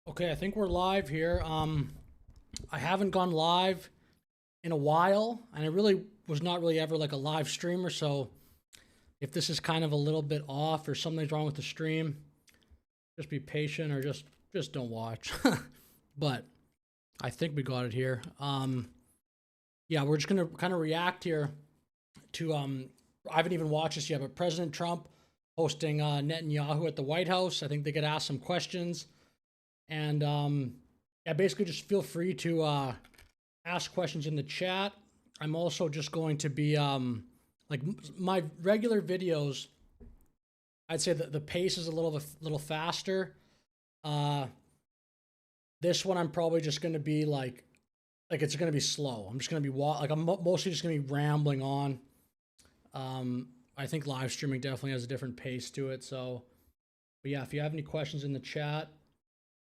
Okay, I think we're live here. I haven't gone live in a while, and I really was not really ever like a live streamer. So if this is kind of a little bit off or something's wrong with the stream, just be patient or just don't watch. But I think we got it here. Yeah, we're just gonna kind of react here to I haven't even watched this yet, but President Trump hosting Netanyahu at the White House. I think they could ask some questions. And yeah, basically just feel free to ask questions in the chat. I'm also just going to be like my regular videos. I'd say that the pace is a little faster. This one I'm probably just going to be like it's going to be slow. I'm just going to be I'm mostly just going to be rambling on. I think live streaming definitely has a different pace to it. So, but yeah, if you have any questions in the chat,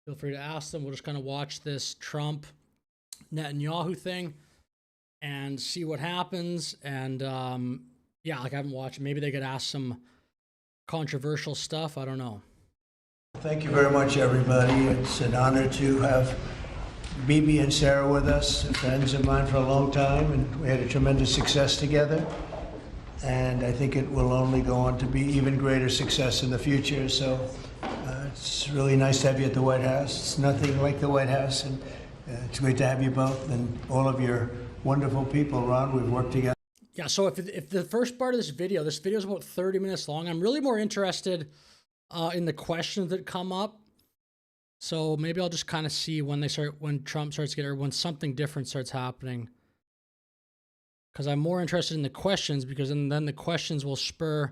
feel free to ask them. We'll just kind of watch this Trump Netanyahu thing and see what happens. And yeah, like I haven't watched it. Maybe they could ask some controversial stuff. I don't know. Thank you very much, everybody. It's an honor to have Bibi and Sarah with us, friends of mine for a long time, and we had a tremendous success together. And I think it will only go on to be even greater success in the future. So it's really nice to have you at the White House. It's nothing like the White House, and it's great to have you both and all of your wonderful people, Ron. We've worked together. Yeah, so if the first part of this video is about 30 minutes long, I'm really more interested in the questions that come up. So maybe I'll just kind of see when Trump starts getting, or when something different starts happening. Because I'm more interested in the questions, because then the questions will spur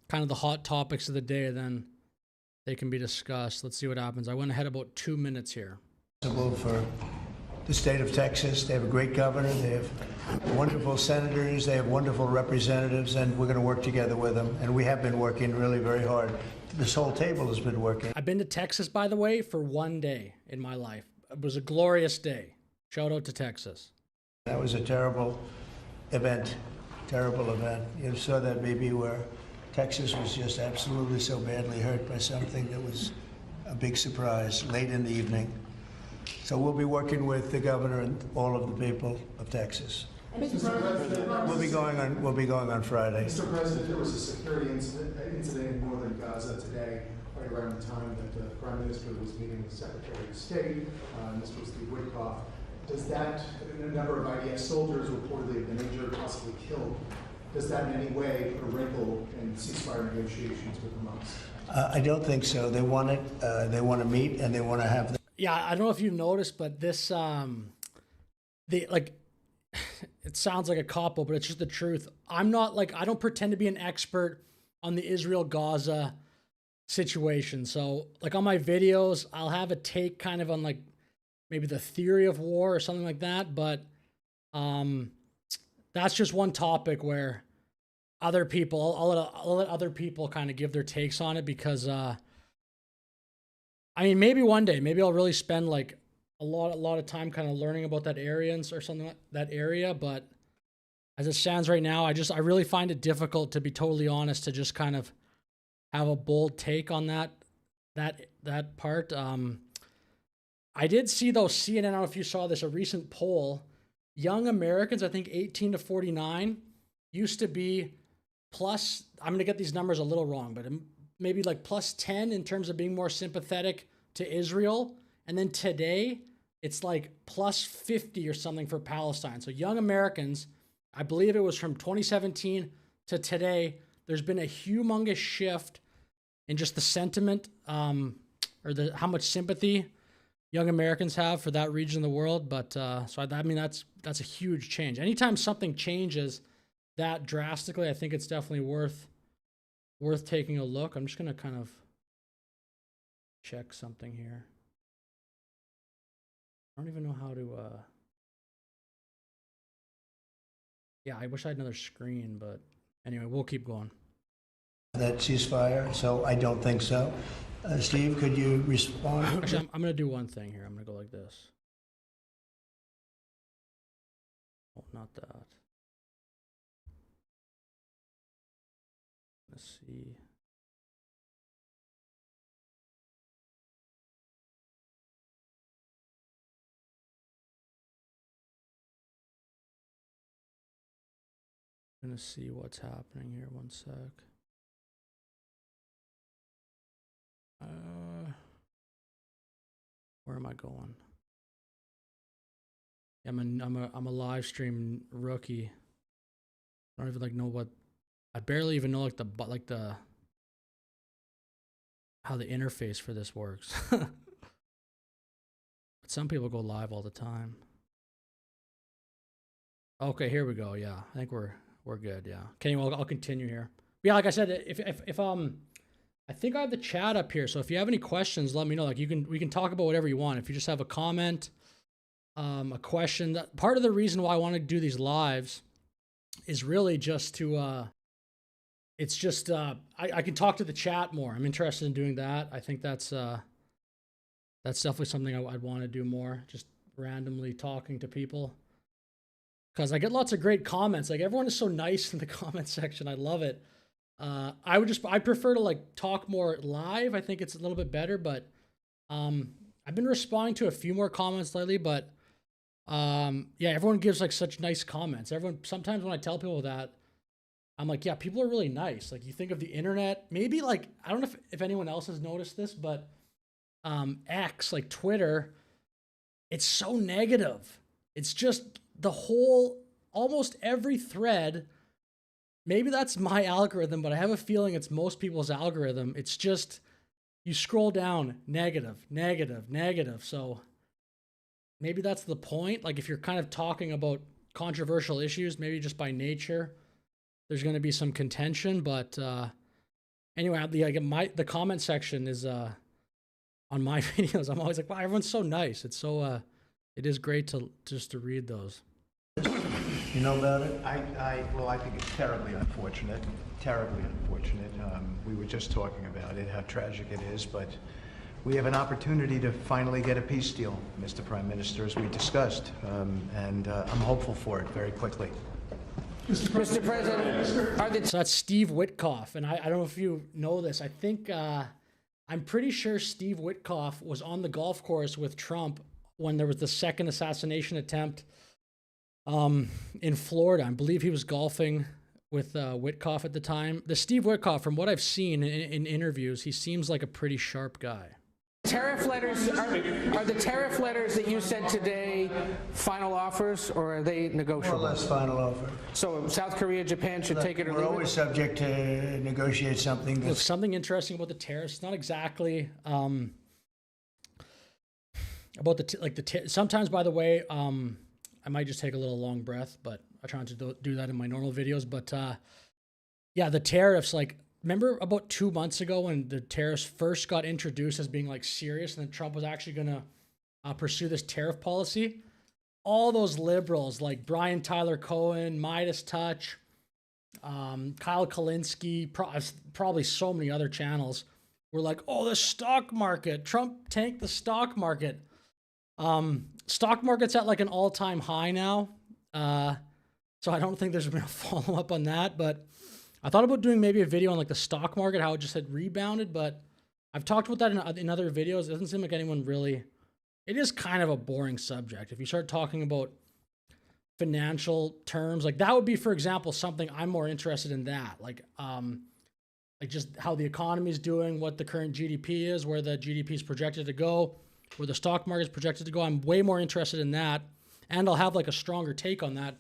kind of the hot topics of the day, then they can be discussed. Let's see what happens. I went ahead about 2 minutes here. For the state of Texas, they have a great governor, they have wonderful senators, they have wonderful representatives, and we're going to work together with them. And we have been working really very hard. This whole table has been working. I've been to Texas, by the way, for 1 day in my life. It was a glorious day. Shout out to Texas. That was a terrible event. You saw that maybe where Texas was just absolutely so badly hurt by something that was a big surprise late in the evening. So we'll be working with the governor and all of the people of Texas. We'll be going on Friday. Mr. President, there was a security incident in northern Gaza today, right around the time that the Prime Minister was meeting with Secretary of State, Mr. Steve Witkoff. Does that, a number of IDF soldiers reportedly have been injured, possibly killed, does that in any way put a wrinkle in ceasefire negotiations with Hamas? I don't think so. They want it. They want to meet, and they want to have. Yeah, I don't know if you've noticed, but this, it sounds like a cop-out, but it's just the truth. I don't pretend to be an expert on the Israel-Gaza situation. So, like on my videos, I'll have a take kind of on like maybe the theory of war or something like that, but that's just one topic where other people, I'll let other people kind of give their takes on it, because I mean, maybe one day, maybe I'll really spend like a lot of time kind of learning about that area or something like that area. But as it stands right now, I really find it difficult, to be totally honest, to just kind of have a bold take on that part. I did see though, CNN, I don't know if you saw this, a recent poll, young Americans, I think 18 to 49, used to be plus, I'm going to get these numbers a little wrong, but maybe like plus 10 in terms of being more sympathetic to Israel. And then today, it's like plus 50 or something for Palestine. So young Americans, I believe it was from 2017 to today, there's been a humongous shift in just the sentiment, or how much sympathy young Americans have for that region of the world. But so I mean, that's a huge change. Anytime something changes that drastically, I think it's definitely worth taking a look. I'm just gonna kind of check something here. I don't even know how to yeah, I wish I had another screen, but anyway, we'll keep going. That ceasefire, so I don't think so. Steve, could you respond? Actually, I'm gonna do one thing here. I'm gonna go like this. Oh, not that. Let's see. gonna see what's happening here. One sec. Where am I going? I'm a live stream rookie. I don't even like know what. I barely even know like the how the interface for this works. But some people go live all the time. Okay, here we go. Yeah, I think we're good. Yeah. Okay, well, I'll continue here. Yeah, like I said, if I think I have the chat up here. So if you have any questions, let me know. Like we can talk about whatever you want. If you just have a comment, a question. Part of the reason why I want to do these lives is really just to it's just I can talk to the chat more. I'm interested in doing that. I think that's definitely something I'd want to do more. Just randomly talking to people. Because I get lots of great comments. Like everyone is so nice in the comment section. I love it. I prefer to like talk more live. I think it's a little bit better, but I've been responding to a few more comments lately, but yeah, everyone gives like such nice comments. Sometimes when I tell people that, I'm like, yeah, people are really nice. Like you think of the internet, maybe like, I don't know if anyone else has noticed this, but X, like Twitter, it's so negative. It's just the whole, almost every thread. Maybe that's my algorithm, but I have a feeling it's most people's algorithm. It's just, you scroll down, negative, negative, negative. So maybe that's the point. Like if you're kind of talking about controversial issues, maybe just by nature, there's going to be some contention. But anyway, the comment section is on my videos. I'm always like, wow, everyone's so nice. It's so, it is great to read those. You know about it? Well, I think it's terribly unfortunate. Terribly unfortunate. We were just talking about it, how tragic it is, but we have an opportunity to finally get a peace deal, Mr. Prime Minister, as we discussed, and I'm hopeful for it very quickly. Mr. President, So that's Steve Witkoff, and I don't know if you know this. I think I'm pretty sure Steve Witkoff was on the golf course with Trump when there was the second assassination attempt in Florida. I believe he was golfing with Witkoff at the time. The Steve Witkoff, from what I've seen in interviews, he seems like a pretty sharp guy. tariff letters, are the tariff letters that you sent today final offers, or are they More negotiable? or less final offer. So South Korea, Japan should take it or We're leave always it? subject to negotiate something Look, that's something interesting about the tariffs. It's not exactly about sometimes, by the way, I might just take a little long breath, but I try not to do that in my normal videos. But yeah, the tariffs, like, remember about 2 months ago when the tariffs first got introduced as being like serious, and then Trump was actually going to pursue this tariff policy? All those liberals like Brian Tyler Cohen, Midas Touch, Kyle Kalinske, probably so many other channels were like, oh, the stock market, Trump tanked the stock market. Stock market's at like an all-time high now. So I don't think there's been a follow-up on that, but I thought about doing maybe a video on like the stock market, how it just had rebounded, but I've talked about that in other videos. It doesn't seem like anyone really, it is kind of a boring subject. If you start talking about financial terms, like that would be, for example, something I'm more interested in that. Like just how the economy is doing, what the current GDP is, where the GDP is projected to go, where the stock market is projected to go. I'm way more interested in that. And I'll have like a stronger take on that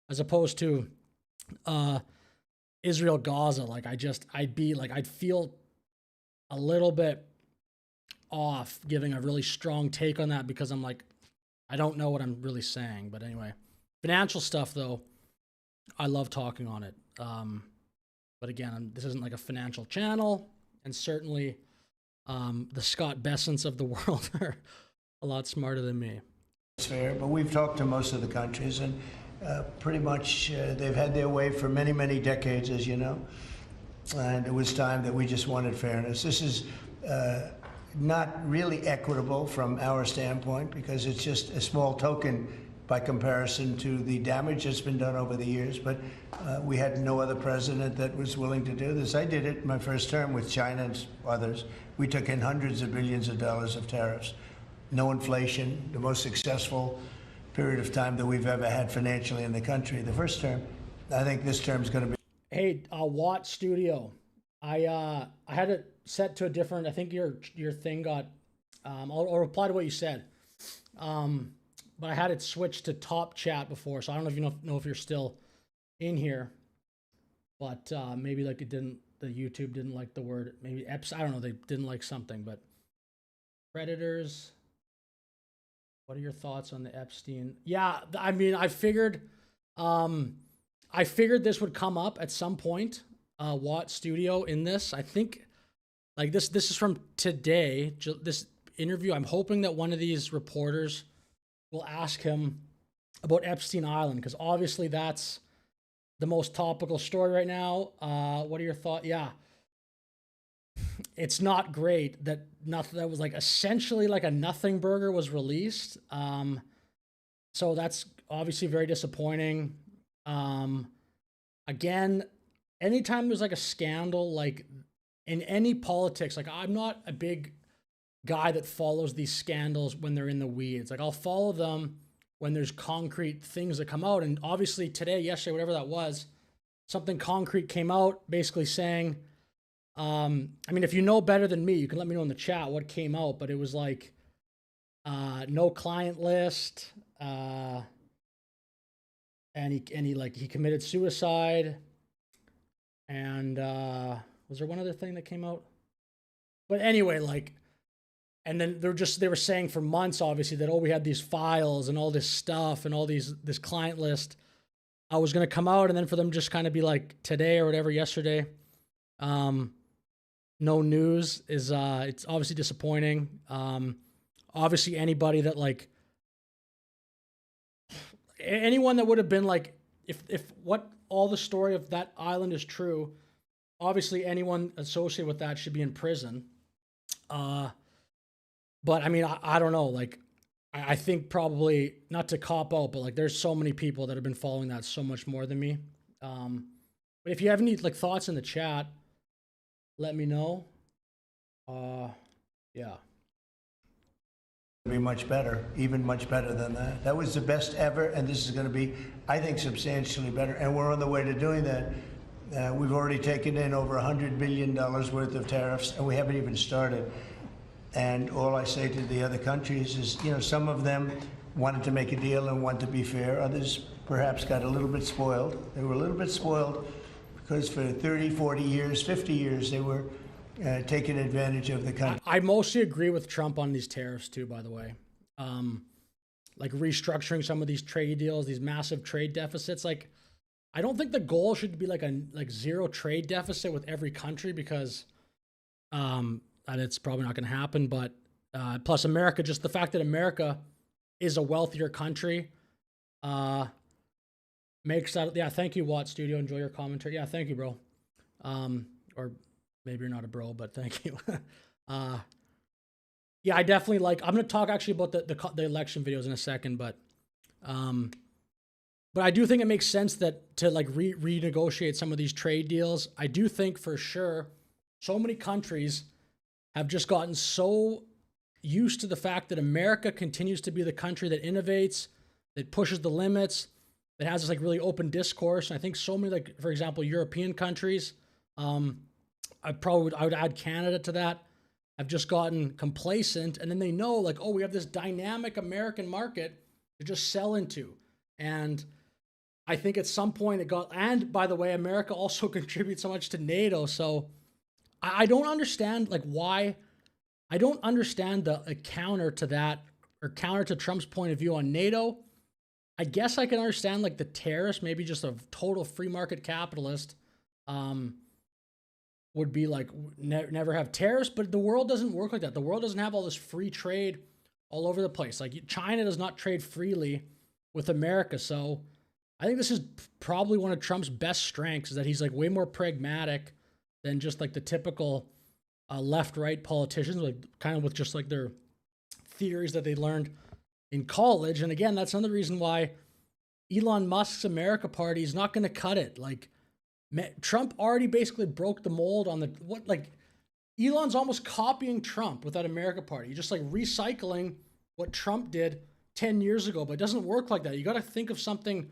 as opposed to, Israel Gaza. Like I'd feel a little bit off giving a really strong take on that because I'm like, I don't know what I'm really saying. But anyway, financial stuff though, I love talking on it. But again, this isn't like a financial channel, and certainly the Scott Bessents of the world are a lot smarter than me. fair. But we've talked to most of the countries, and pretty much they've had their way for many, many decades, as you know. And it was time that we just wanted fairness. This is not really equitable from our standpoint because it's just a small token by comparison to the damage that's been done over the years. But we had no other president that was willing to do this. I did it my first term with China and others. We took in hundreds of billions of dollars of tariffs. No inflation, the most successful period of time that we've ever had financially in the country. The first term, I think this term's going to be. Hey, Watt Studio, I had it set to a different. I think your thing got. I'll reply to what you said. But I had it switched to top chat before, so I don't know if you know if you're still in here. But maybe like it didn't. The YouTube didn't like the word. Maybe Epstein. I don't know. They didn't like something. But predators. What are your thoughts on the Epstein? Yeah, I mean, I figured this would come up at some point. Watt Studio in this. I think like this is from today. This interview. I'm hoping that one of these reporters will ask him about Epstein Island, because obviously that's the most topical story right now. What are your thoughts? Yeah. It's not great that nothing that was like essentially like a nothing burger was released. So that's obviously very disappointing. Again, anytime there's like a scandal, like in any politics, like I'm not a big guy that follows these scandals when they're in the weeds. Like I'll follow them when there's concrete things that come out. And obviously today, yesterday, whatever that was, something concrete came out basically saying, I mean, if you know better than me, you can let me know in the chat what came out, but it was like, no client list, and he committed suicide. And, was there one other thing that came out? But anyway, like, and then they were saying for months, obviously, that, oh, we had these files and all this stuff and all this client list was going to come out. And then for them just kind of be like today or whatever, yesterday, no news is, it's obviously disappointing. Obviously anybody that like, anyone that would have been like, if what all the story of that island is true, obviously anyone associated with that should be in prison. But I mean, I don't know. Like, I think probably not to cop out, but like, there's so many people that have been following that so much more than me. But if you have any like thoughts in the chat, let me know. Yeah. Be much better, even much better than that. That was the best ever, and this is going to be, I think, substantially better. And we're on the way to doing that. We've already taken in over $100 billion worth of tariffs, and we haven't even started. And all I say to the other countries is, you know, some of them wanted to make a deal and want to be fair. Others perhaps got a little bit spoiled. They were a little bit spoiled because for 30, 40 years, 50 years, they were taking advantage of the country. I mostly agree with Trump on these tariffs too, by the way. Like restructuring some of these trade deals, these massive trade deficits. Like, I don't think the goal should be like zero trade deficit with every country, because it's probably not going to happen. But plus America, just the fact that America is a wealthier country makes that. Yeah, thank you, Watt Studio. Enjoy your commentary. Yeah, thank you, bro. Or maybe you're not a bro, but thank you. Yeah, I definitely like. I'm going to talk actually about the election videos in a second, but I do think it makes sense that to like renegotiate some of these trade deals. I do think for sure, so many countries have just gotten so used to the fact that America continues to be the country that innovates, that pushes the limits, that has this like really open discourse. And I think so many, like, for example, European countries, I would add Canada to that, have just gotten complacent. And then they know like, oh, we have this dynamic American market to just sell into. And I think at some point it got, and by the way, America also contributes so much to NATO. So I don't understand like why, I don't understand the counter to that, or counter to Trump's point of view on NATO. I guess I can understand like the tariffs, maybe just a total free market capitalist would be like never have tariffs, but the world doesn't work like that. The world doesn't have all this free trade all over the place. Like China does not trade freely with America. So I think this is probably one of Trump's best strengths, is that he's like way more pragmatic than just like the typical left-right politicians, like kind of with just like their theories that they learned in college. And again, that's another reason why Elon Musk's America Party is not going to cut it. Like Trump already basically broke the mold on Elon's almost copying Trump with that America Party. He's just like recycling what Trump did 10 years ago, but it doesn't work like that. You got to think of something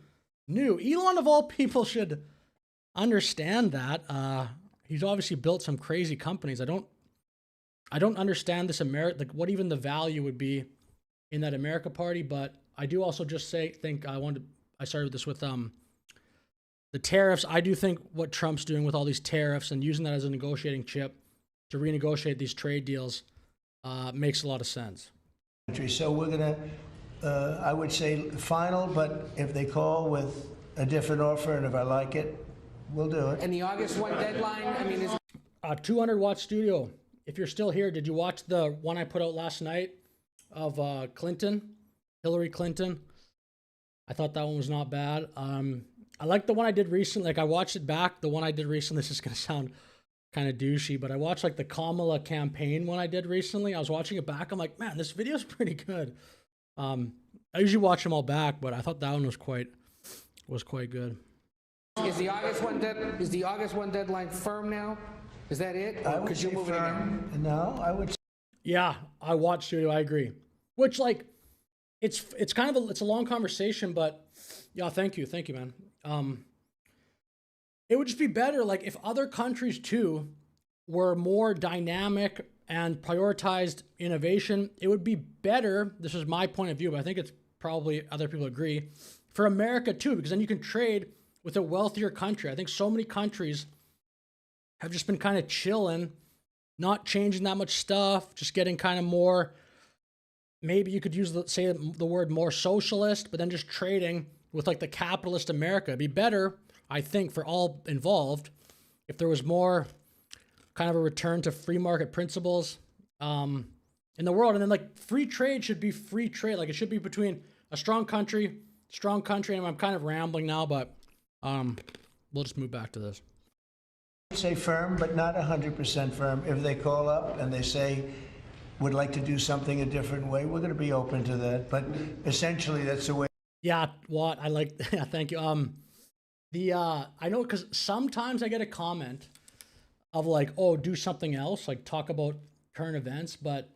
new. Elon, of all people, should understand that. He's obviously built some crazy companies. I don't understand this like what even the value would be in that America party. But I do also just think I started this with the tariffs. I do think what Trump's doing with all these tariffs and using that as a negotiating chip to renegotiate these trade deals makes a lot of sense. So we're going to, I would say final, but if they call with a different offer and if I like it, we'll do it. And the August 1 deadline, I mean, is 200-watt studio. If you're still here, did you watch the one I put out last night of Hillary Clinton? I thought that one was not bad. I like the one I did recently. Like I watched it back. The one I did recently, this is going to sound kind of douchey, but I watched like the Kamala campaign one I did recently. I was watching it back. I'm like, man, this video's pretty good. I usually watch them all back, but I thought that one was quite good. is the August 1 deadline firm now? Is that it? I Or would could you say move it again? firm. No, I would Yeah, I watched studio. I agree. Which like, it's kind of it's a long conversation, but yeah, thank you, man. It would just be better like if other countries too were more dynamic and prioritized innovation. It would be better. This is my point of view, but I think it's probably other people agree for America too, because then you can trade with a wealthier country. I think so many countries have just been kind of chilling, not changing that much stuff, just getting kind of more. Maybe you could use the word more socialist, but then just trading with like the capitalist America. It'd be better, I think, for all involved if there was more kind of a return to free market principles in the world. And then like free trade should be free trade. Like it should be between a strong country. And I'm kind of rambling now, but we'll just move back to this. say firm, but not 100% firm. If they call up and they say, would like to do something a different way, we're going to be open to that. But essentially, that's the way. Yeah, Watt, I like. Yeah, thank you. I know because sometimes I get a comment of like, oh, do something else, like talk about current events. But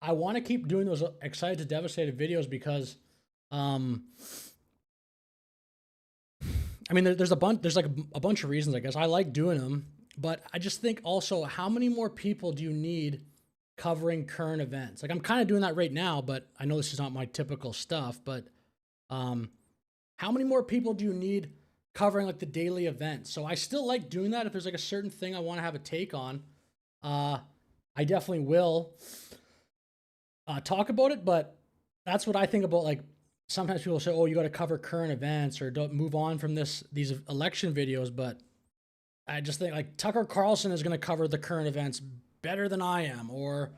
I want to keep doing those excited to devastated videos because, I mean, there's like a bunch of reasons. I guess I like doing them, but I just think also, how many more people do you need covering current events? Like I'm kind of doing that right now, but I know this is not my typical stuff. But how many more people do you need covering like the daily events? So I still like doing that. If there's like a certain thing I want to have a take on, I definitely will talk about it. But that's what I think about. Like sometimes people say, oh, you got to cover current events or don't move on from these election videos. But I just think like Tucker Carlson is going to cover the current events better than I am, or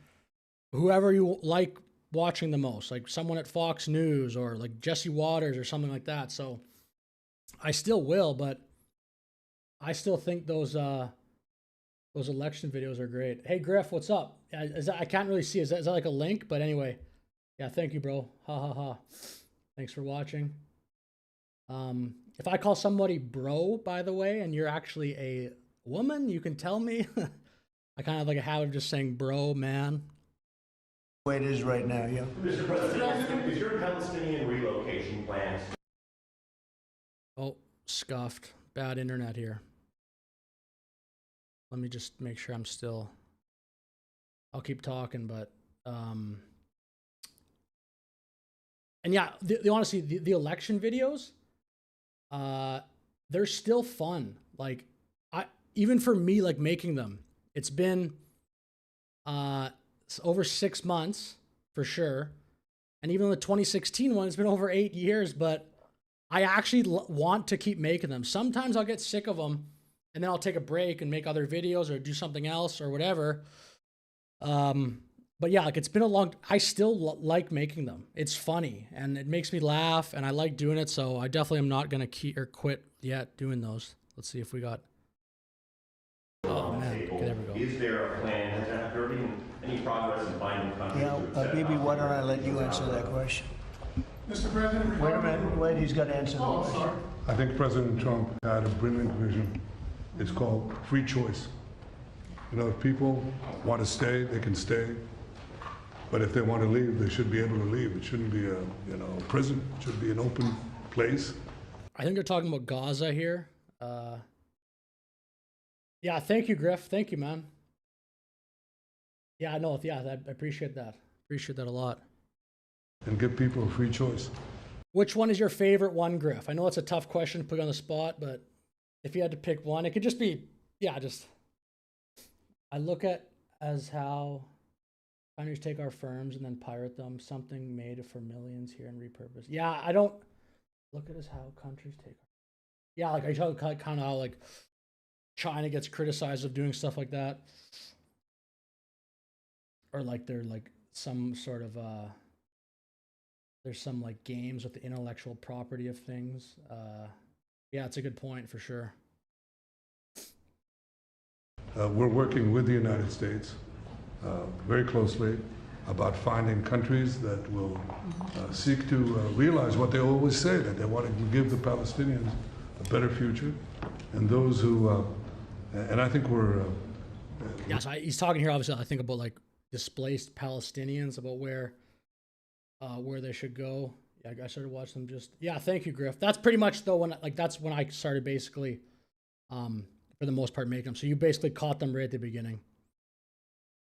whoever you like watching the most, like someone at Fox News or like Jesse Waters or something like that. So I still will, but I still think those election videos are great. Hey Griff, what's up? I can't really see. Is that like a link? But anyway, yeah, thank you, bro. Ha ha ha. Thanks for watching. If I call somebody bro, by the way, and you're actually a woman, you can tell me. I kind of have like a habit of just saying bro, man. The way it is right now, yeah. Mr. President, is your Palestinian relocation plans? Oh, scuffed. Bad internet here. Let me just make sure I'm still. I'll keep talking, but and yeah, honestly, the election videos, they're still fun. Like even for me, like making them, it's been over 6 months for sure. And even the 2016 one, it's been over 8 years, but I actually want to keep making them. Sometimes I'll get sick of them and then I'll take a break and make other videos or do something else or whatever. But yeah, like it's been a long, I still like making them. It's funny and it makes me laugh and I like doing it. So I definitely am not going to quit yet doing those. Let's see if we got. Oh man, okay, there we go. Is there a plan? Has there been any progress in finding countries? Yeah, Bibi, why don't I let you answer that question? Mr. President, Wait a minute, wait, he's got to answer the question. I think President Trump had a brilliant vision. It's called free choice. You know, if people want to stay, they can stay. But if they want to leave, they should be able to leave. It shouldn't be a prison. It should be an open place I think they're talking about Gaza here. Yeah, thank you, Griff. Thank you, man. Yeah, no, yeah, I appreciate that. Appreciate that a lot. And give people a free choice. Which one is your favorite one, Griff? I know it's a tough question to put on the spot, but if you had to pick one, it could just be, yeah, just, I look at as how countries take our firms and then pirate them, something made for millions here and repurpose. Yeah, I don't look at as how countries take. Yeah, like I tell kind of how like China gets criticized of doing stuff like that, or like they're like some sort of there's some like games with the intellectual property of things. Yeah, it's a good point for sure. We're working with the United States very closely about finding countries that will seek to realize what they always say, that they want to give the Palestinians a better future, and those who, and I think we're... Yeah, so he's talking here, obviously, I think about like displaced Palestinians, about where they should go. Yeah, I started watching them just, yeah, thank you, Griff. That's pretty much though, when like, that's when I started basically, for the most part, making them. So you basically caught them right at the beginning.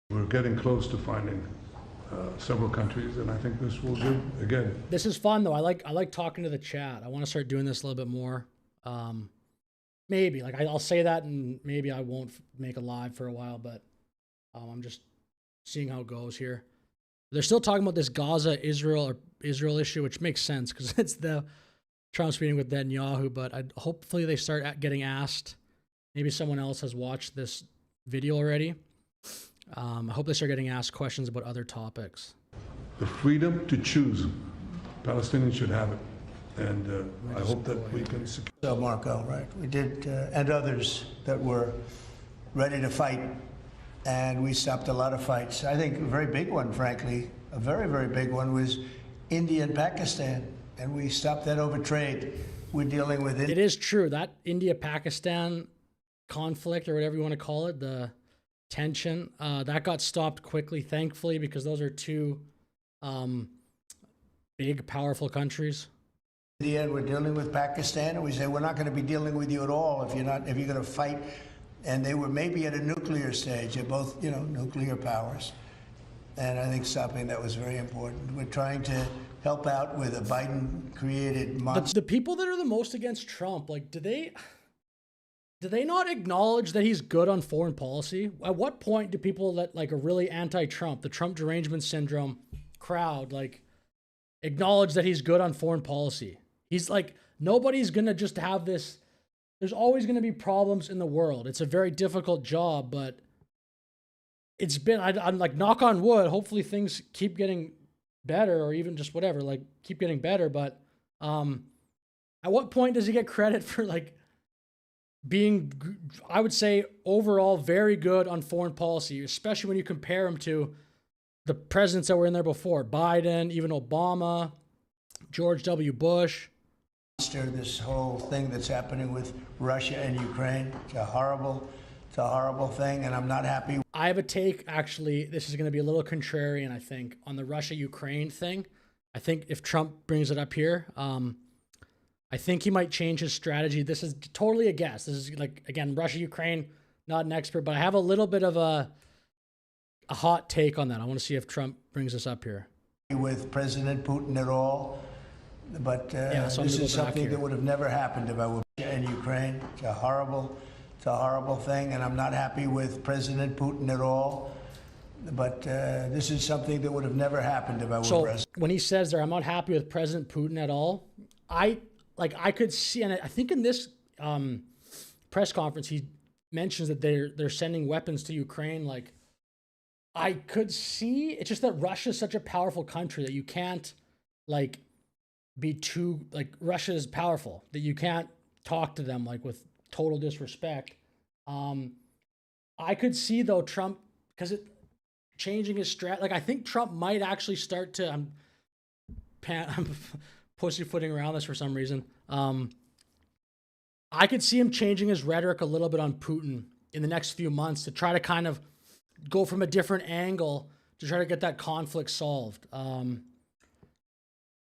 We're getting close to finding several countries, and I think this will give, again... This is fun, though. I like talking to the chat. I want to start doing this a little bit more. Maybe, like, I'll say that, and maybe I won't make a live for a while, but I'm just seeing how it goes here. They're still talking about this Gaza-Israel issue, which makes sense, because it's the Trump's meeting with Netanyahu, but hopefully they start getting asked. Maybe someone else has watched this video already. I hope they start getting asked questions about other topics. The freedom to choose, Palestinians should have it, and I hope that we can secure. So Marco, right? We did, and others that were ready to fight, and we stopped a lot of fights. I think a very big one, frankly, a very, very big one was India and Pakistan, and we stopped that over trade. We're dealing with it. It is true that India-Pakistan conflict, or whatever you want to call it, the tension, that got stopped quickly, thankfully, because those are two big, powerful countries. In the end, we're dealing with Pakistan, and we say we're not going to be dealing with you at all if you're going to fight. And they were maybe at a nuclear stage. They're both, nuclear powers. And I think stopping that was very important. We're trying to help out with a Biden-created monster. The people that are the most against Trump, like, do they not acknowledge that he's good on foreign policy? At what point do people that like are really anti-Trump, the Trump derangement syndrome crowd, like acknowledge that he's good on foreign policy? He's like, nobody's going to just have this. There's always going to be problems in the world. It's a very difficult job, but it's been, I'm like, knock on wood, hopefully things keep getting better, or even just whatever, like keep getting better. But at what point does he get credit for like being, I would say, overall very good on foreign policy, especially when you compare him to the presidents that were in there before, Biden, even Obama, George W. Bush. This whole thing that's happening with Russia and Ukraine, it's a horrible thing, and I'm not happy. I have a take, actually, this is going to be a little contrarian, I think, on the Russia-Ukraine thing. I think if Trump brings it up here, I think he might change his strategy. This is totally a guess. This is like, again, Russia-Ukraine, not an expert, but I have a little bit of a hot take on that. I want to see if Trump brings this up here. With President Putin at all, but this is something that would have never happened if I were in Ukraine. It's a horrible thing, and I'm not happy with President Putin at all. But this is something that would have never happened if I were president. So when he says there, I'm not happy with President Putin at all, I could see, and I think in this press conference, he mentions that they're sending weapons to Ukraine. Like, I could see, it's just that Russia is such a powerful country that you can't, like, be too, like, Russia is powerful, that you can't talk to them, like, with total disrespect. I could see, though, Trump, because it changing his strat, like, I think Trump might actually start to, I'm pussyfooting around this for some reason. I could see him changing his rhetoric a little bit on Putin in the next few months to try to kind of go from a different angle to try to get that conflict solved.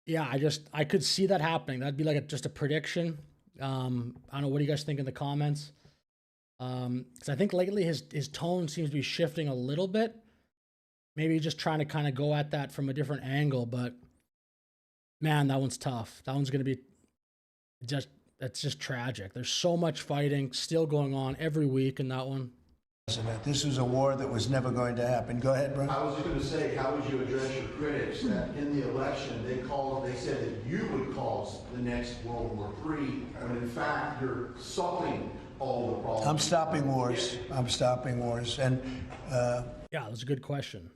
Yeah, I could see that happening. That'd be like just a prediction. I don't know. What do you guys think in the comments? Because I think lately his tone seems to be shifting a little bit. Maybe just trying to kind of go at that from a different angle. But man, that one's tough. That one's gonna be that's just tragic. There's so much fighting still going on every week in that one. This was a war that was never going to happen. Go ahead, Brian. I was just going to say, how would you address your critics that in the election they said that you would cause the next World War III, when in fact you're solving all the problems? I'm stopping wars. I'm stopping wars. And Yeah, that's a good question.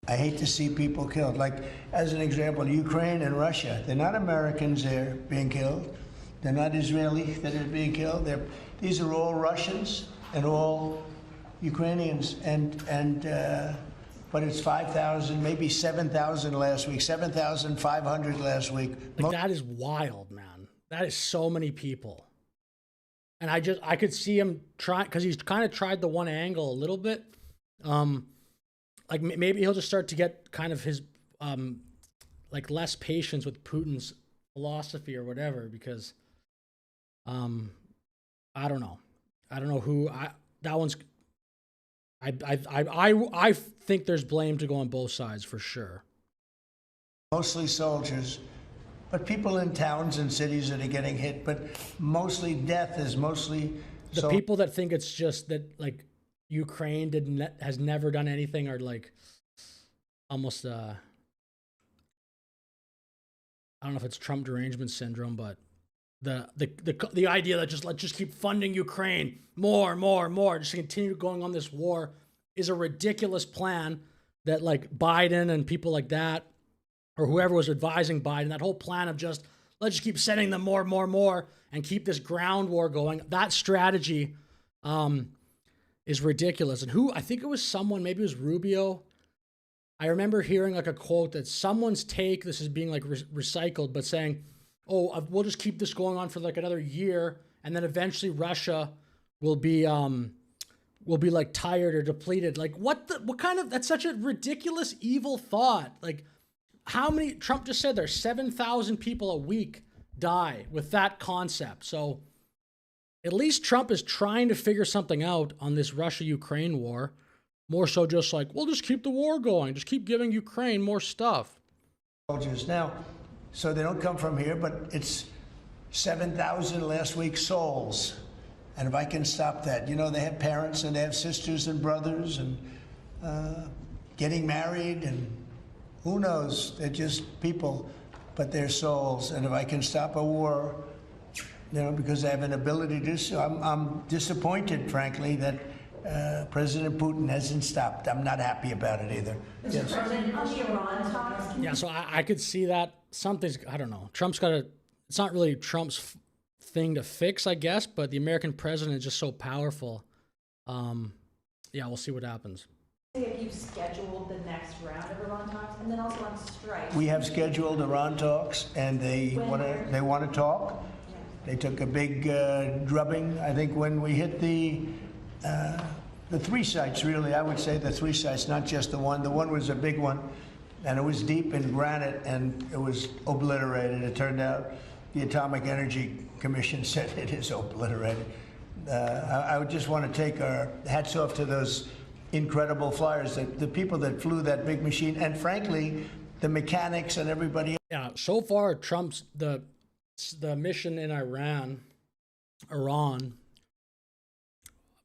I hate to see people killed. Like, as an example, Ukraine and Russia. They're not Americans there being killed. They're not Israeli that are being killed. These are all Russians and all Ukrainians, but it's 5,000, maybe 7,000 last week, 7,500 last week. Like, that is wild, man. That is so many people. And I could see him try, because he's kind of tried the one angle a little bit. Like maybe he'll just start to get kind of his like less patience with Putin's philosophy or whatever, because I don't know. I don't know who that one's. I think there's blame to go on both sides for sure. Mostly soldiers, but people in towns and cities that are getting hit. But mostly death is mostly the people that think it's just that, like, Ukraine has never done anything, are like almost I don't know if it's Trump derangement syndrome, but the idea that let's just keep funding Ukraine more, just continue going on this war is a ridiculous plan that, like, Biden and people like that, or whoever was advising Biden, that whole plan of just let's just keep sending them more and keep this ground war going. That strategy is ridiculous. And I think it was someone, maybe it was Rubio. I remember hearing like a quote that someone's take, this is being like recycled, but saying, oh, we'll just keep this going on for like another year, and then eventually Russia will be like tired or depleted. Like, what kind of, that's such a ridiculous, evil thought. Like, how many, Trump just said there's 7,000 people a week die with that concept. So at least Trump is trying to figure something out on this Russia-Ukraine war. More so just like, we'll just keep the war going. Just keep giving Ukraine more stuff. Soldiers now, so they don't come from here, but it's 7,000 last week souls. And if I can stop that, they have parents and they have sisters and brothers and getting married, and who knows, they're just people, but they're souls. And if I can stop a war, because I have an ability to do so, I'm disappointed, frankly, that President Putin hasn't stopped. I'm not happy about it either. Mr. President, on the Iran talks, Yeah, so I could see that I don't know. Trump's got it's not really Trump's thing to fix, I guess, but the American president is just so powerful. Yeah, we'll see what happens. if you've scheduled the next round of Iran talks, and then also on strike. We have scheduled Iran talks, and they want to talk. Yeah. They took a big drubbing, I think, when we hit the three sites, really. I would say the three sites, not just the one. The one was a big one, and it was deep in granite, and it was obliterated. It turned out the Atomic Energy Commission said it is obliterated. I would just want to take our hats off to those incredible flyers, the people that flew that big machine, and frankly, the mechanics and everybody else. Yeah, so far, Trump's the mission in Iran,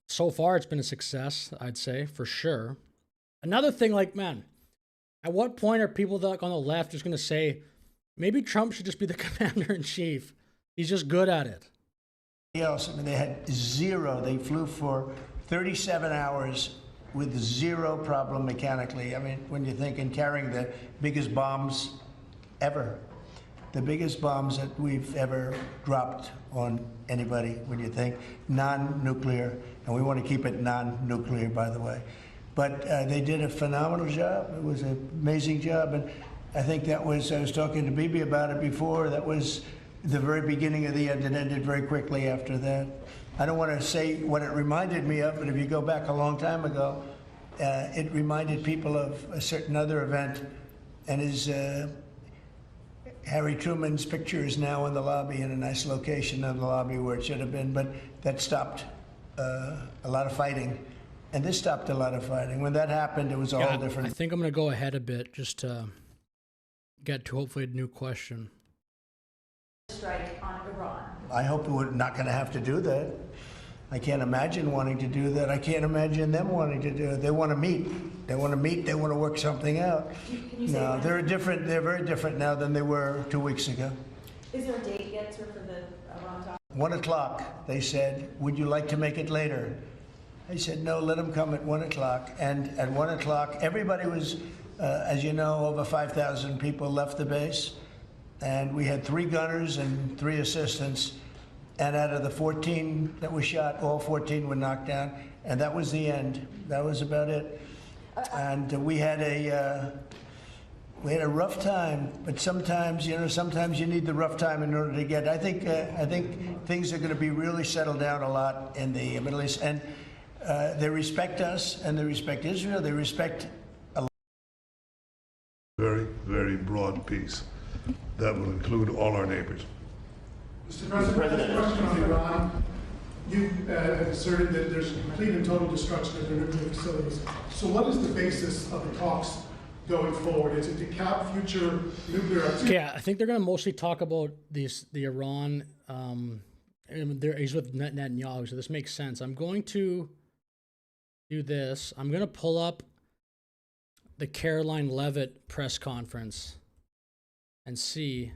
so far it's been a success, I'd say, for sure. Another thing, like, man, at what point are people that, like, on the left just going to say, maybe Trump should just be the commander-in-chief? He's just good at it. Else, I mean, they had zero. They flew for 37 hours with zero problem mechanically. I mean, when you think in carrying the biggest bombs ever, the biggest bombs that we've ever dropped on anybody, when you think non-nuclear, and we want to keep it non-nuclear, by the way. But they did a phenomenal job. It was an amazing job, and I think that was, I was talking to Bibi about it before, that was the very beginning of the end. It ended very quickly after that. I don't want to say what it reminded me of, but if you go back a long time ago, it reminded people of a certain other event, and Harry Truman's picture is now in the lobby, in a nice location in the lobby where it should have been, but that stopped a lot of fighting. And this stopped a lot of fighting. When that happened, it was a whole different... I think I'm going to go ahead a bit just to get to hopefully a new question. Strike on Iran. I hope we're not going to have to do that. I can't imagine wanting to do that. I can't imagine them wanting to do it. They want to meet. They want to meet. They want to work something out. Can you say No, when? they're different. They're very different now than they were 2 weeks ago. Is there a date yet, sir, for the Iran talk? 1 o'clock, they said, would you like to make it later? I said, no, let them come at 1 o'clock. And at 1 o'clock, everybody was, as you know, over 5,000 people left the base. And we had 3 gunners and 3 assistants. And out of the 14 that were shot, all 14 were knocked down. And that was the end. That was about it. And we had a rough time, but sometimes, sometimes you need the rough time in order to get. I think things are going to be really settled down a lot in the Middle East, and they respect us, and they respect Israel. They respect a lot. Very, very broad peace that will include all our neighbors. Mr. President, a question on Iran. You have asserted that there's a complete and total destruction of their nuclear facilities. So what is the basis of the talks going forward? Is it to cap future nuclear activity? Yeah, I think they're going to mostly talk about the Iran. He's with Netanyahu, so this makes sense. I'm going to do this. I'm going to pull up the Caroline Leavitt press conference and see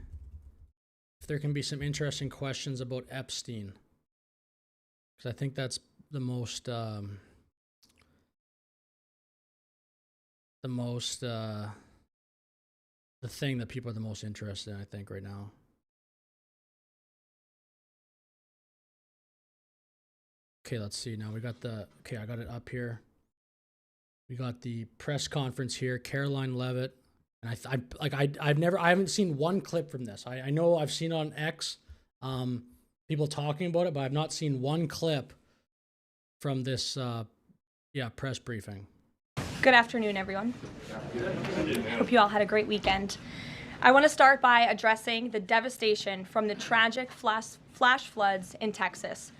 if there can be some interesting questions about Epstein. Because I think that's the most, the thing that people are the most interested in, I think, right now. Okay, let's see. Now we got okay, I got it up here. We got the press conference here, Caroline Leavitt. And I haven't seen one clip from this. I know I've seen on X, people talking about it, but I've not seen one clip from this, press briefing. Good afternoon, everyone. Hope you all had a great weekend. I want to start by addressing the devastation from the tragic flash floods in Texas.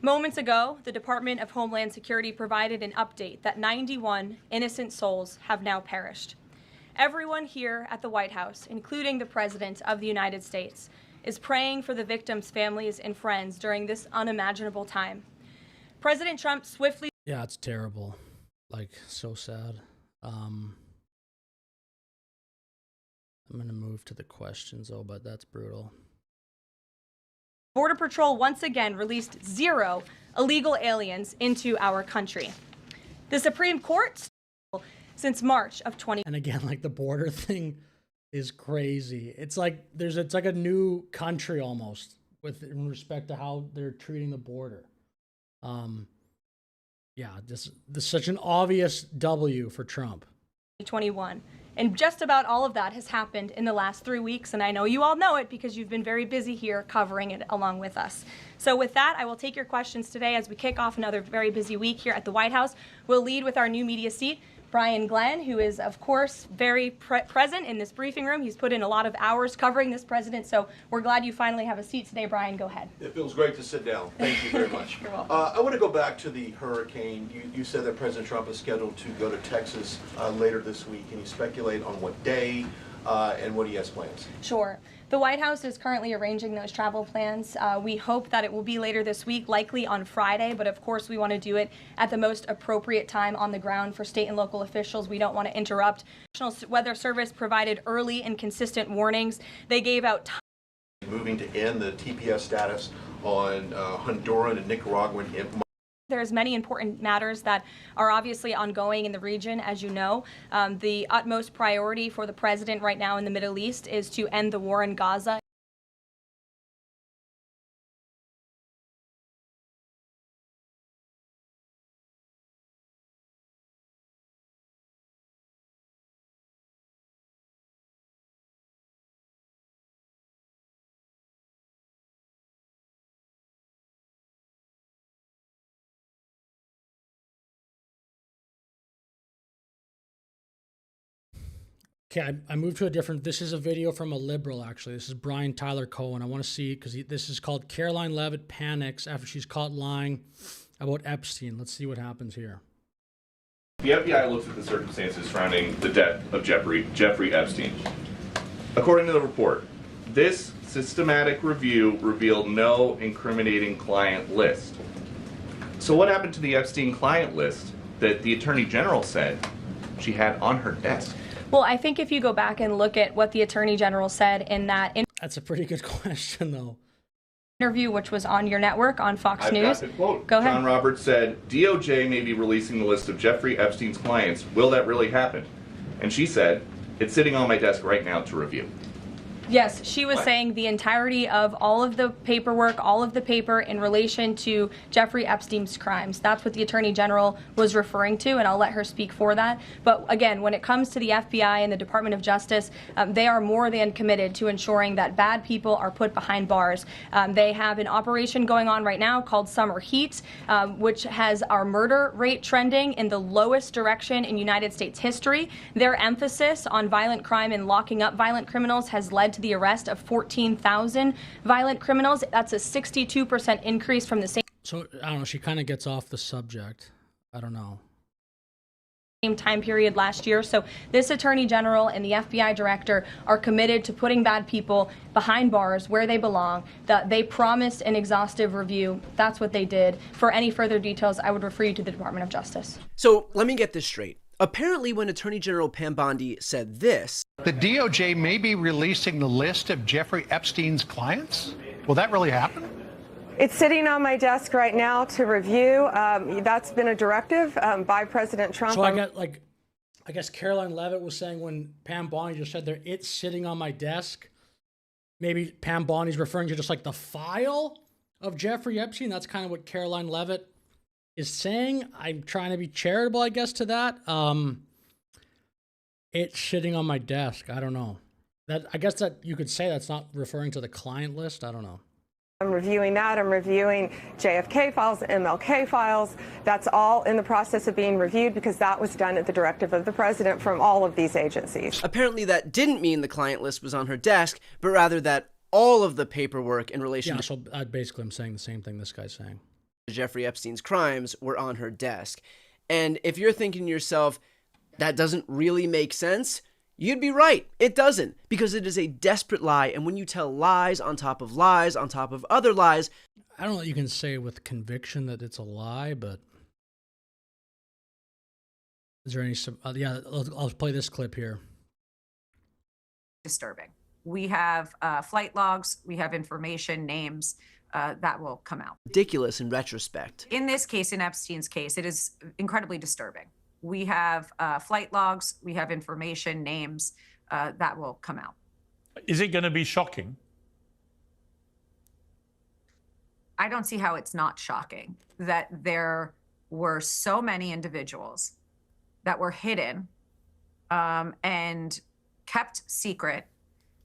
Moments ago, the Department of Homeland Security provided an update that 91 innocent souls have now perished. Everyone here at the White House, including the President of the United States, is praying for the victims' families and friends during this unimaginable time. President Trump swiftly... Yeah, it's terrible. Like, so sad. I'm going to move to the questions, though, but that's brutal. Border Patrol once again released 0 illegal aliens into our country. The Supreme Court, since March of 20... And again, like, the border thing is crazy. It's like it's like a new country almost in respect to how they're treating the border. Yeah, this is such an obvious W for Trump. 2021. And just about all of that has happened in the last 3 weeks, and I know you all know it because you've been very busy here covering it along with us. So with that, I will take your questions today as we kick off another very busy week here at the White House. We'll lead with our new media seat, Brian Glenn, who is, of course, very present in this briefing room. He's put in a lot of hours covering this president, so we're glad you finally have a seat today. Brian, go ahead. It feels great to sit down. Thank you very much. You're welcome. I want to go back to the hurricane. You said that President Trump is scheduled to go to Texas later this week. Can you speculate on what day and what he has plans? Sure. The White House is currently arranging those travel plans. We hope that it will be later this week, likely on Friday, but of course we want to do it at the most appropriate time on the ground for state and local officials. We don't want to interrupt. National Weather Service provided early and consistent warnings. They gave out time. Moving to end the TPS status on Honduran and Nicaraguan. There's many important matters that are obviously ongoing in the region, as you know. The utmost priority for the president right now in the Middle East is to end the war in Gaza. Okay, I moved to a different. This is a video from a liberal, actually. This is Brian Tyler Cohen. I want to see, because this is called Caroline Leavitt Panics After She's Caught Lying About Epstein. Let's see what happens here. The FBI looks at the circumstances surrounding the death of Jeffrey Epstein. According to the report, this systematic review revealed no incriminating client list. So what happened to the Epstein client list that the Attorney General said she had on her desk? Well, I think if you go back and look at what the Attorney General said in that That's a pretty good question, though. interview, which was on your network on Fox I've News. got the quote. Go ahead. John Roberts said, DOJ may be releasing the list of Jeffrey Epstein's clients. Will that really happen? And she said, it's sitting on my desk right now to review. Yes, she was What? saying the entirety of all of the paperwork, all of the paper in relation to Jeffrey Epstein's crimes. That's what the Attorney General was referring to, and I'll let her speak for that. But again, when it comes to the FBI and the Department of Justice, they are more than committed to ensuring that bad people are put behind bars. They have an operation going on right now called Summer Heat, which has our murder rate trending in the lowest direction in United States history. Their emphasis on violent crime and locking up violent criminals has led to the arrest of 14,000 violent criminals. That's a 62% increase from the same I don't know. She kind of gets off the subject. I don't know. time period last year. So this Attorney General and the FBI Director are committed to putting bad people behind bars where they belong. That they promised an exhaustive review. That's what they did. For any further details, I would refer you to the Department of Justice. So let me get this straight. Apparently, when Attorney General Pam Bondi said this, the DOJ may be releasing the list of Jeffrey Epstein's clients. Will that really happen? It's sitting on my desk right now to review. That's been a directive by President Trump. So I guess Caroline Leavitt was saying when Pam Bondi just said there, it's sitting on my desk. Maybe Pam Bondi's referring to just like the file of Jeffrey Epstein. That's kind of what Caroline Leavitt is saying. I'm trying to be charitable, I guess, to that. It's sitting on my desk. I don't know. I guess that you could say that's not referring to the client list. I don't know. I'm reviewing that. I'm reviewing JFK files, MLK files. That's all in the process of being reviewed because that was done at the directive of the president from all of these agencies. Apparently that didn't mean the client list was on her desk, but rather that all of the paperwork in relation so basically I'm saying the same thing this guy's saying. Jeffrey Epstein's crimes were on her desk. And if you're thinking to yourself, that doesn't really make sense, you'd be right. It doesn't, because it is a desperate lie. And when you tell lies on top of lies on top of other lies, I don't know what you can say with conviction that it's a lie, but is there any? I'll play this clip here. Disturbing. We have flight logs. We have information, names. That will come out. Ridiculous in retrospect. In this case, in Epstein's case, it is incredibly disturbing. We have flight logs, we have information, names, that will come out. Is it going to be shocking? I don't see how it's not shocking that there were so many individuals that were hidden and kept secret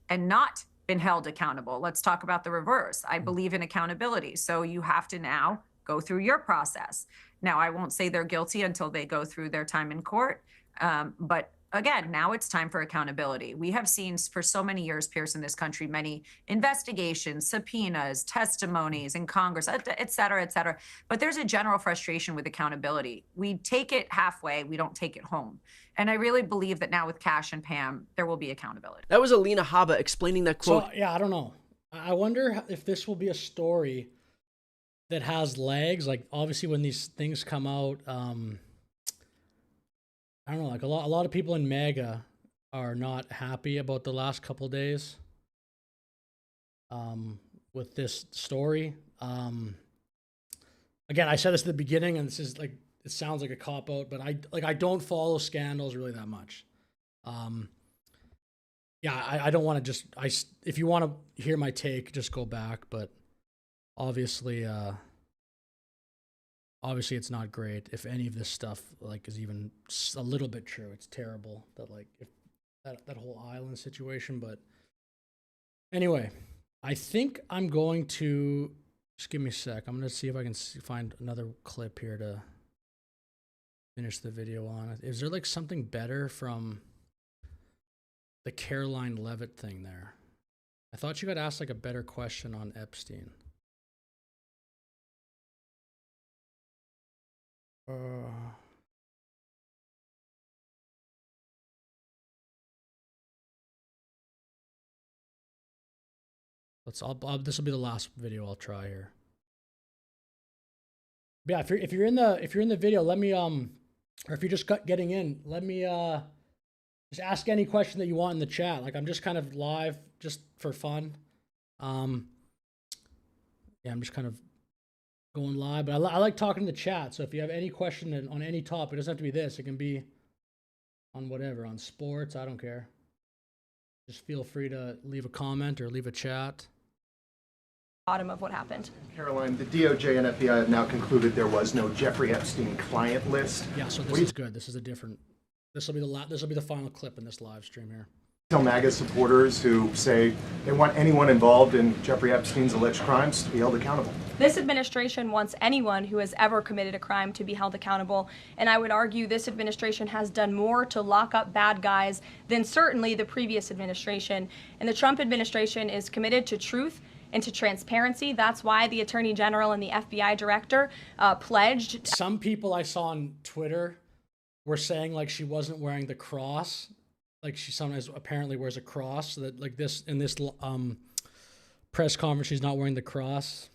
and not been held accountable. Let's talk about the reverse. I believe in accountability. So you have to now go through your process. Now, I won't say they're guilty until they go through their time in court. But again, now it's time for accountability. We have seen for so many years, Pierce, in this country, many investigations, subpoenas, testimonies in Congress, et cetera, et cetera. But there's a general frustration with accountability. We take it halfway. We don't take it home. And I really believe that now with Cash and Pam, there will be accountability. That was Alina Habba explaining that quote. So, I don't know. I wonder if this will be a story that has legs. Like, obviously, when these things come out, I don't know, like a lot of people in MAGA are not happy about the last couple of days with this story. Again, I said this at the beginning, and this is like, it sounds like a cop-out, but I don't follow scandals really that much. I don't want to if you want to hear my take, just go back, but obviously it's not great if any of this stuff like is even a little bit true. It's terrible that like if that whole island situation, but anyway, I think I'm going to just give me a sec. I'm going to see if I can find another clip here to finish the video on. Is there like something better from the Caroline Levitt thing there. I thought you got asked like a better question on Epstein. This will be the last video I'll try here. But yeah, if you're in the video, let me or if you're just getting in, let me just ask any question that you want in the chat. Like I'm just kind of live just for fun. Yeah, I'm just kind of going live, but I like talking to the chat. So if you have any question on any topic, it doesn't have to be this. It can be on whatever, on sports. I don't care. Just feel free to leave a comment or leave a chat. Bottom of what happened. Caroline, the DOJ and FBI have now concluded there was no Jeffrey Epstein client list. Yeah, so this is good. This is a different. This will be the final clip in this live stream here. Tell MAGA supporters who say they want anyone involved in Jeffrey Epstein's alleged crimes to be held accountable. This administration wants anyone who has ever committed a crime to be held accountable, and I would argue this administration has done more to lock up bad guys than certainly the previous administration. And the Trump administration is committed to truth and to transparency. That's why the Attorney General and the FBI Director pledged. Some people I saw on Twitter were saying like she wasn't wearing the cross. Like she sometimes apparently wears a cross. So that like this in this press conference, she's not wearing the cross.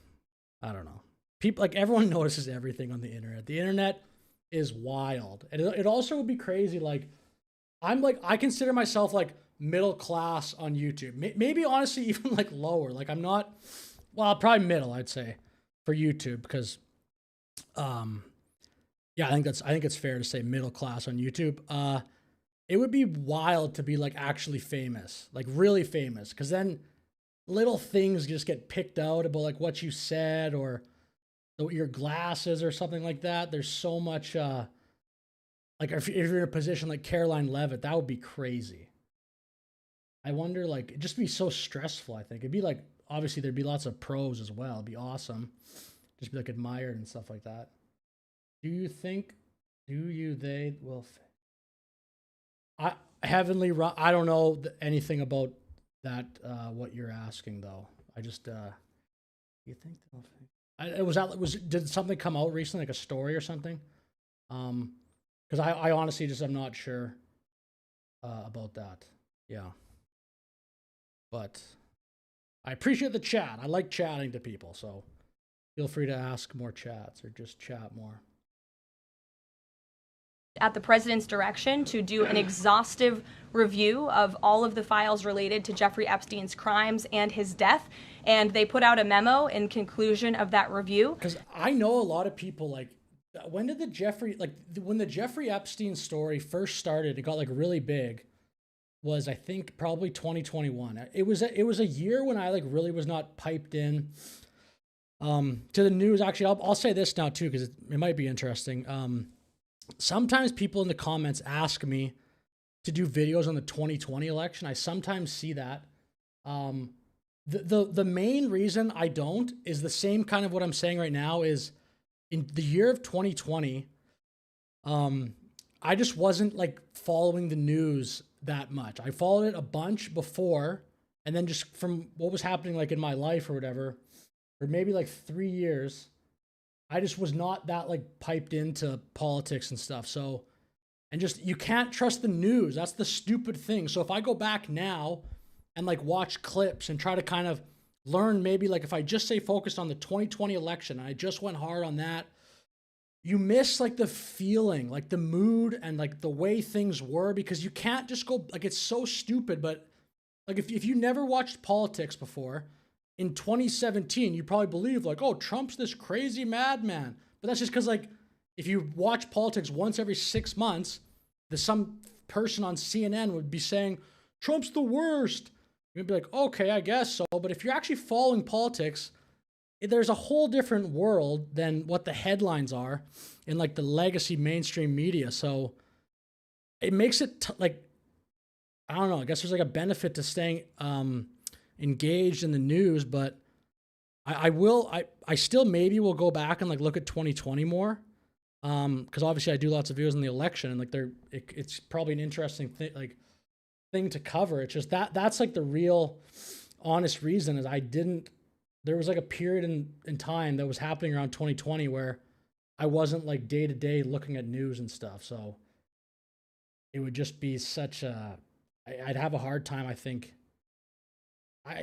I don't know. People like everyone notices everything on the internet. The internet is wild, and it also would be crazy. Like I consider myself like middle class on YouTube. Maybe honestly even like lower. Like I'm not. Well, probably middle. I'd say for YouTube because, yeah, I think it's fair to say middle class on YouTube. It would be wild to be like actually famous, like really famous, because then little things just get picked out about like what you said or your glasses or something like that. There's so much, like if you're in a position like Caroline Levitt, that would be crazy. I wonder, like, it'd just be so stressful, I think. It'd be like, obviously there'd be lots of pros as well. It'd be awesome. Just be like admired and stuff like that. They will... Heavenly, I don't know anything about that. What you're asking though, I just you think did something come out recently, like a story or something? Because I honestly just I'm not sure about that. Yeah, but I appreciate the chat. I like chatting to people, so feel free to ask more chats or just chat more. At the president's direction to do an exhaustive review of all of the files related to Jeffrey Epstein's crimes and his death. And they put out a memo in conclusion of that review. Because I know a lot of people, like, when the Jeffrey Epstein story first started, it got like really big, was I think probably 2021. It was a year when I like really was not piped in to the news. Actually, I'll say this now too, because it might be interesting. Sometimes people in the comments ask me to do videos on the 2020 election. I sometimes see that. The main reason I don't is the same kind of what I'm saying right now is in the year of 2020, I just wasn't like following the news that much. I followed it a bunch before, and then just from what was happening like in my life or whatever, for maybe like 3 years, I just was not that like piped into politics and stuff. So, and just, you can't trust the news. That's the stupid thing. So if I go back now and like watch clips and try to kind of learn, maybe like if I just say focused on the 2020 election, and I just went hard on that, you miss like the feeling, like the mood and like the way things were, because you can't just go like, it's so stupid. But like if you never watched politics before, in 2017, you probably believe like, oh, Trump's this crazy madman. But that's just because like, if you watch politics once every 6 months, some person on CNN would be saying, Trump's the worst. You'd be like, okay, I guess so. But if you're actually following politics, there's a whole different world than what the headlines are in like the legacy mainstream media. So it makes it like, I don't know, I guess there's like a benefit to staying engaged in the news, but I still maybe will go back and like look at 2020 more, because obviously I do lots of videos on the election, and like it's probably an interesting thing, like thing to cover. It's just that's like the real honest reason is there was like a period in time that was happening around 2020 where I wasn't like day to day looking at news and stuff. So it would just be I'd have a hard time, I think.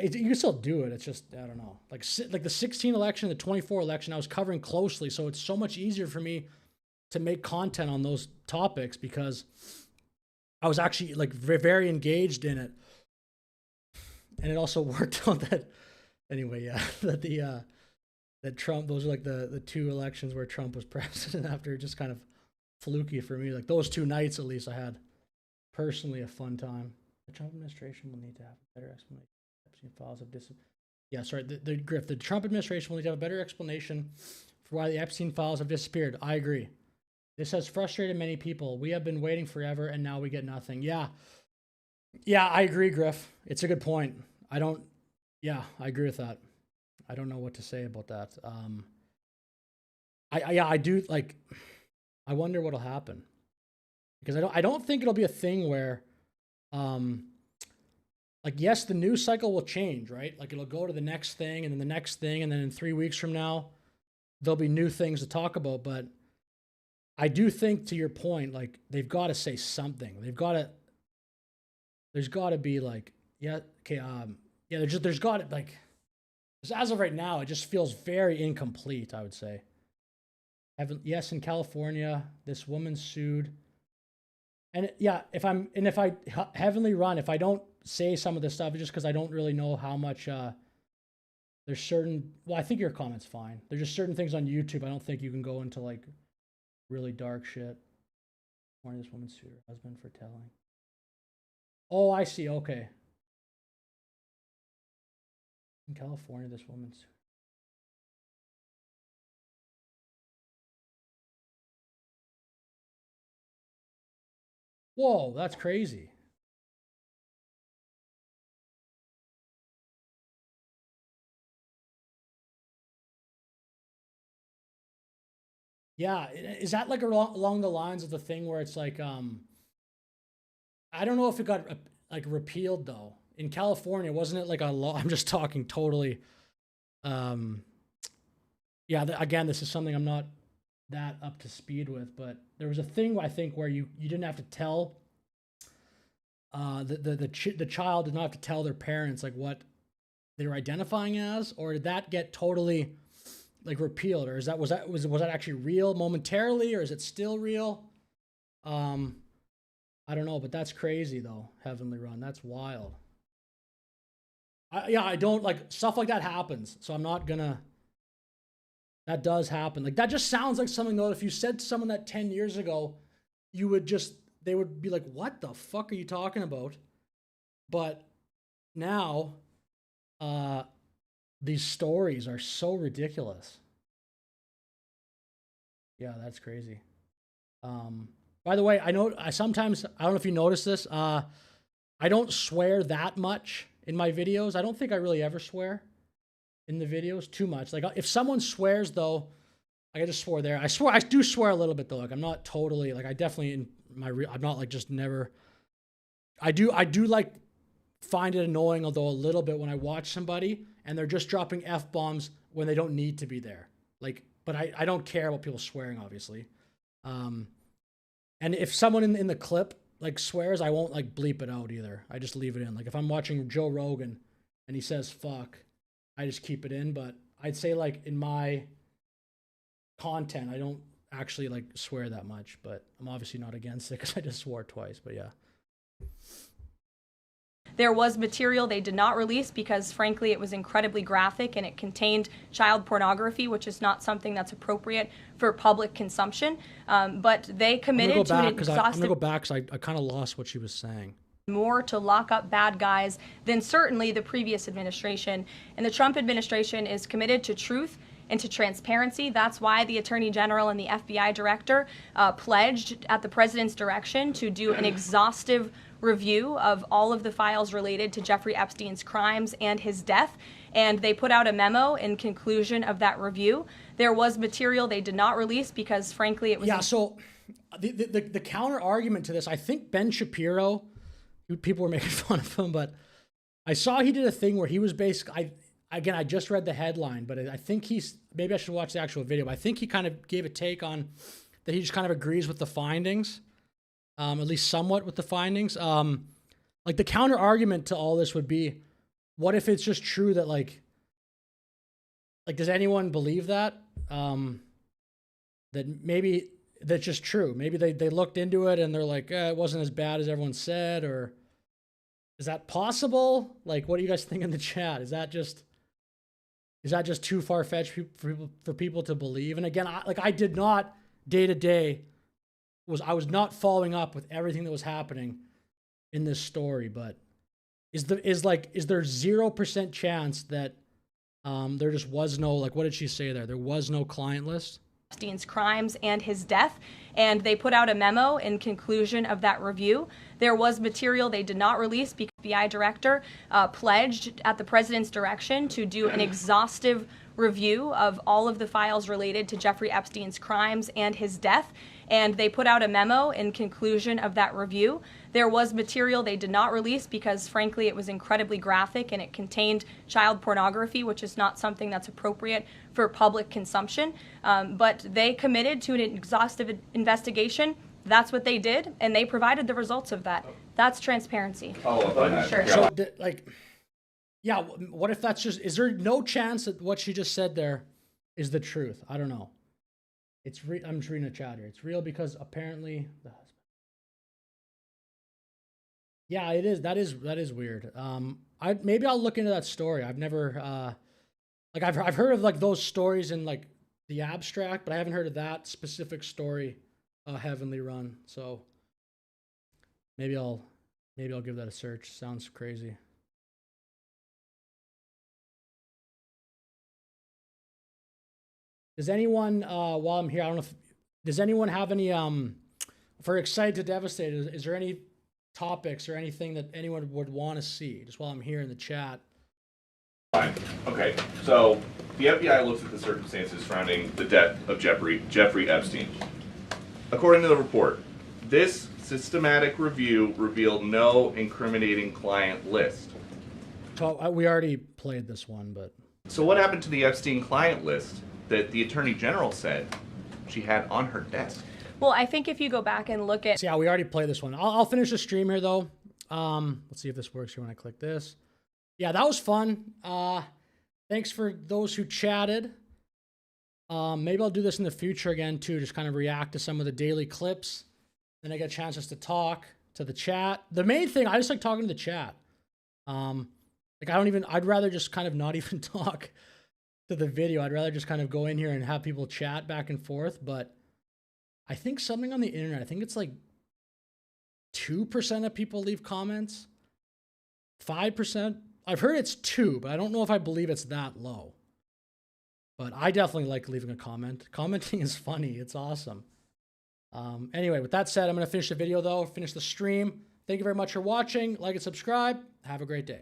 You can still do it. It's just, I don't know. Like the 16 election, the 24 election, I was covering closely. So it's so much easier for me to make content on those topics because I was actually like very engaged in it. And it also worked out that, anyway, yeah, that Trump, those are like the 2 elections where Trump was president after, just kind of fluky for me. Like those 2 nights, at least, I had personally a fun time. The Trump administration will need to have a better explanation. Epstein files have Griff, the Trump administration will need to have a better explanation for why the Epstein files have disappeared. I agree. This has frustrated many people. We have been waiting forever, and now we get nothing. Yeah, I agree, Griff. It's a good point. I agree with that. I don't know what to say about that. I do, like, I wonder what'll happen. Because I don't think it'll be a thing where, like, yes, the news cycle will change, right? Like, it'll go to the next thing, and then the next thing, and then in 3 weeks from now, there'll be new things to talk about. But I do think, to your point, like, they've got to say something. There's got to be, like, there's got to, like, as of right now, it just feels very incomplete, I would say. Yes, in California, this woman sued. And yeah, if I heavenly run, if I don't say some of this stuff, it's just because I don't really know how much, there's certain, well, I think your comment's fine. There's just certain things on YouTube I don't think you can go into, like, really dark shit. Why this woman sued her husband for telling. Oh, I see, okay. In California, this woman sued. Whoa, that's crazy. Yeah, is that like along the lines of the thing where it's like, I don't know if it got like repealed though. In California, wasn't it like a law? I'm just talking totally. Yeah, again, this is something I'm not that up to speed with, but there was a thing I think where you didn't have to tell the child did not have to tell their parents like what they were identifying as, or did that get totally like repealed, or was that actually real momentarily, or is it still real? I don't know, but that's crazy though. Heavenly Run, that's wild. I don't like stuff like that happens, so I'm not gonna. That does happen. Like, that just sounds like something, though, if you said to someone that 10 years ago, they would be like, what the fuck are you talking about? But now, these stories are so ridiculous. Yeah, that's crazy. By the way, I don't know if you notice this, I don't swear that much in my videos. I don't think I really ever swear in the videos too much. Like, if someone swears though, like, I just swore there. I do swear a little bit though. Like, I'm not totally, like, I definitely I'm not like just never. I do like find it annoying, although a little bit, when I watch somebody and they're just dropping F-bombs when they don't need to be there. Like, but I don't care about people swearing, obviously. And if someone in the clip like swears, I won't like bleep it out either. I just leave it in. Like, if I'm watching Joe Rogan and he says fuck, I just keep it in. But I'd say, like, in my content, I don't actually like swear that much, but I'm obviously not against it because I just swore twice. But yeah. There was material they did not release because, frankly, it was incredibly graphic and it contained child pornography, which is not something that's appropriate for public consumption. But they committed to an exhaustive... I'm gonna go back because I kind of lost what she was saying. More to lock up bad guys than certainly the previous administration. And the Trump administration is committed to truth and to transparency. That's why the Attorney General and the FBI Director pledged at the President's direction to do an exhaustive review of all of the files related to Jeffrey Epstein's crimes and his death. And they put out a memo in conclusion of that review. There was material they did not release because, frankly, it was... Yeah, so the counter argument to this, I think Ben Shapiro people were making fun of him, but I saw he did a thing where he was basically, I just read the headline, but I think maybe I should watch the actual video, but I think he kind of gave a take on that he just kind of agrees with the findings, at least somewhat with the findings. Like the counter argument to all this would be, what if it's just true that like does anyone believe that? That maybe that's just true. Maybe they looked into it and they're like, it wasn't as bad as everyone said, or is that possible? Like, what do you guys think in the chat? Is that just too far-fetched for people to believe? And again, I did not day to day I was not following up with everything that was happening in this story, but is there 0% chance that there just was no, like, what did she say there? There was no client list? Epstein's crimes and his death, and they put out a memo in conclusion of that review. There was material they did not release because the FBI director pledged at the president's direction to do an exhaustive review of all of the files related to Jeffrey Epstein's crimes and his death, and they put out a memo in conclusion of that review. There was material they did not release because, frankly, it was incredibly graphic and it contained child pornography, which is not something that's appropriate for public consumption. But they committed to an exhaustive investigation. That's what they did, and they provided the results of that. That's transparency. Sure. So, yeah, what if that's just, is there no chance that what she just said there is the truth? I don't know. I'm just reading a chat here. It's real because apparently the husband. Yeah, it is. That is weird. Maybe I'll look into that story. I've never, I've heard of like those stories in like the abstract, but I haven't heard of that specific story, Heavenly Run. So maybe I'll give that a search. Sounds crazy. Does anyone, while I'm here, I don't know if, does anyone have any, for Excited to Devastate, is there any topics or anything that anyone would want to see, just while I'm here in the chat? Fine. Okay, so the FBI looks at the circumstances surrounding the death of Jeffrey Epstein. According to the report, this systematic review revealed no incriminating client list. So we already played this one, but... So what happened to the Epstein client list that the Attorney General said she had on her desk? Well, I think if you go back and look at... Yeah, we already played this one. I'll finish the stream here, though. Let's see if this works here when I click this. Yeah, that was fun. Thanks for those who chatted. Maybe I'll do this in the future again, too, just kind of react to some of the daily clips. Then I get chances to talk to the chat. The main thing, I just like talking to the chat. I'd rather just kind of not even talk to the video. I'd rather just kind of go in here and have people chat back and forth, but I think something on the internet, I think it's like 2% of people leave comments. 5%. I've heard it's 2, but I don't know if I believe it's that low. But I definitely like leaving a comment. Commenting is funny. It's awesome. Anyway, with that said, I'm going to finish the video, though. Finish the stream. Thank you very much for watching. Like and subscribe. Have a great day.